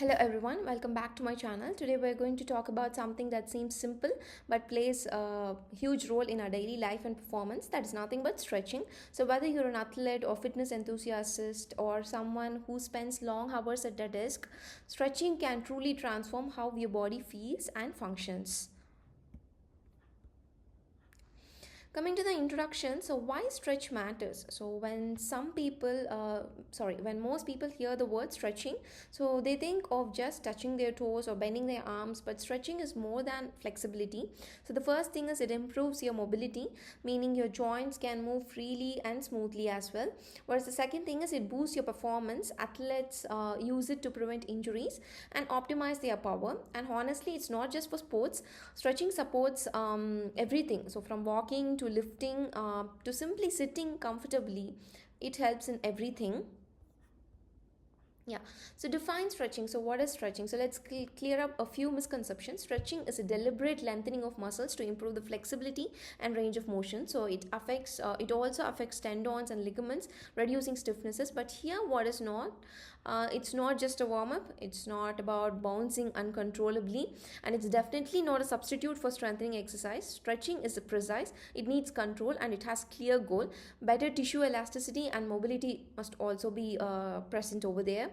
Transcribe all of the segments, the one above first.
Hello everyone, welcome back to my channel. Today we're going to talk about something that seems simple but plays a huge role in our daily life and performance. That is nothing but stretching. So whether you're an athlete or fitness enthusiast or someone who spends long hours at their desk, stretching can truly transform how your body feels and functions. Coming to the introduction, so why stretch matters? So when most people hear the word stretching, so they think of just touching their toes or bending their arms, but stretching is more than flexibility. So the first thing is it improves your mobility, meaning your joints can move freely and smoothly as well. Whereas the second thing is it boosts your performance. Athletes use it to prevent injuries and optimize their power. And honestly, it's not just for sports. Stretching supports everything. So from walking to lifting to simply sitting comfortably, it helps in everything. Yeah, so define stretching. So, what is stretching? So, let's clear up a few misconceptions. Stretching is a deliberate lengthening of muscles to improve the flexibility and range of motion. So, it also affects tendons and ligaments, reducing stiffnesses. But here, what is not? It's not just a warm up, it's not about bouncing uncontrollably, and it's definitely not a substitute for strengthening exercise. Stretching is precise, it needs control, and it has clear goal. Better tissue elasticity and mobility must also be present over there.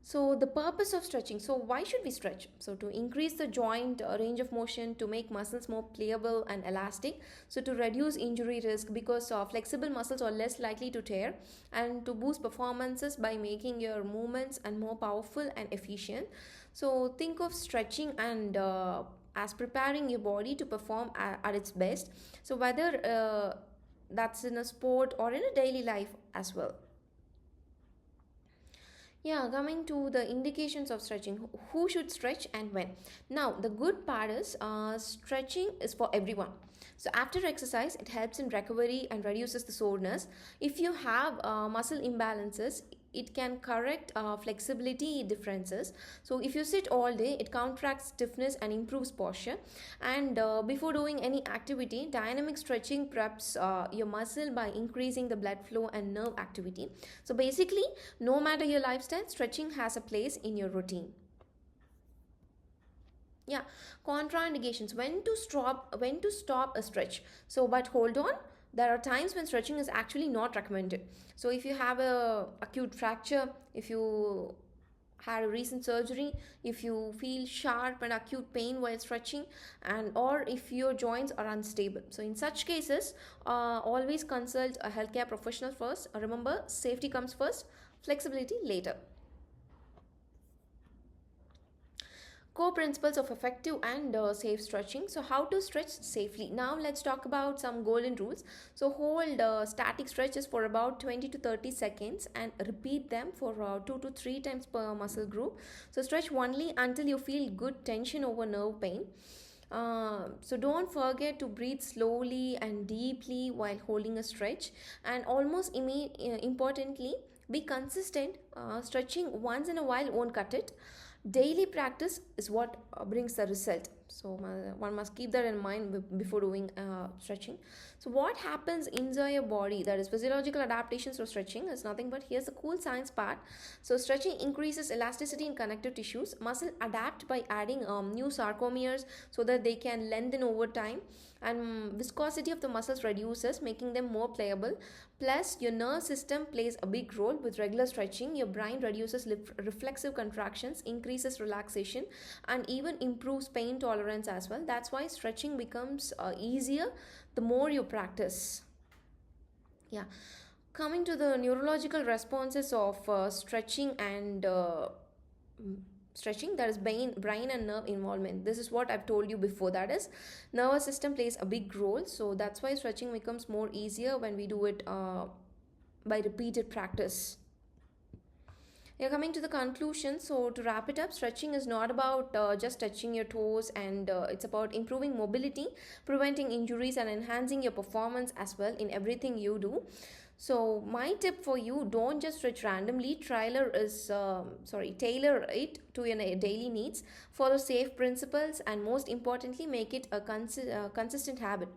So the purpose of stretching. So why should we stretch? So to increase the joint range of motion, to make muscles more pliable and elastic. So to reduce injury risk because flexible muscles are less likely to tear, and to boost performances by making your movements and more powerful and efficient. So think of stretching and as preparing your body to perform at its best. So whether that's in a sport or in a daily life as well. Yeah, coming to the indications of stretching, who should stretch and when? Now, the good part is stretching is for everyone. So, after exercise, it helps in recovery and reduces the soreness. If you have muscle imbalances, it can correct flexibility differences. So if you sit all day, it counteracts stiffness and improves posture. And before doing any activity, dynamic stretching preps your muscle by increasing the blood flow and nerve activity. So basically, no matter your lifestyle, stretching has a place in your routine. Yeah, contraindications. When to stop a stretch. So but hold on, there are times when stretching is actually not recommended. So if you have a acute fracture, if you had a recent surgery, if you feel sharp and acute pain while stretching, and or if your joints are unstable, so in such cases, always consult a healthcare professional first. Remember, safety comes first, flexibility later. Core principles of effective and safe stretching. So how to stretch safely? Now let's talk about some golden rules. So hold static stretches for about 20 to 30 seconds and repeat them for 2 to 3 times per muscle group. So stretch only until you feel good tension over nerve pain. So don't forget to breathe slowly and deeply while holding a stretch, and importantly, be consistent. Stretching once in a while won't cut it. Daily practice is what brings the result. So one must keep that in mind before doing stretching. So what happens inside your body, that is physiological adaptations of stretching, is nothing but here's the cool science part. So stretching increases elasticity in connective tissues. Muscle adapt by adding new sarcomeres so that they can lengthen over time, and viscosity of the muscles reduces, making them more pliable. Plus your nerve system plays a big role. With regular stretching, your brain reduces reflexive contractions, increases relaxation, and even improves pain tolerance as well. That's why stretching becomes easier the more you practice. Yeah, coming to the neurological responses of stretching, that is brain and nerve involvement. This is what I've told you before, that is nervous system plays a big role. So that's why stretching becomes more easier when we do it by repeated practice. Yeah, coming to the conclusion. So to wrap it up, stretching is not about just touching your toes, and it's about improving mobility, preventing injuries, and enhancing your performance as well in everything you do. So my tip for you: don't just stretch randomly. Tailor it to your daily needs. Follow safe principles, and most importantly, make it a consistent habit.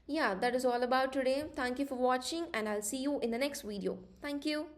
Yeah, that is all about today. Thank you for watching, and I'll see you in the next video. Thank you.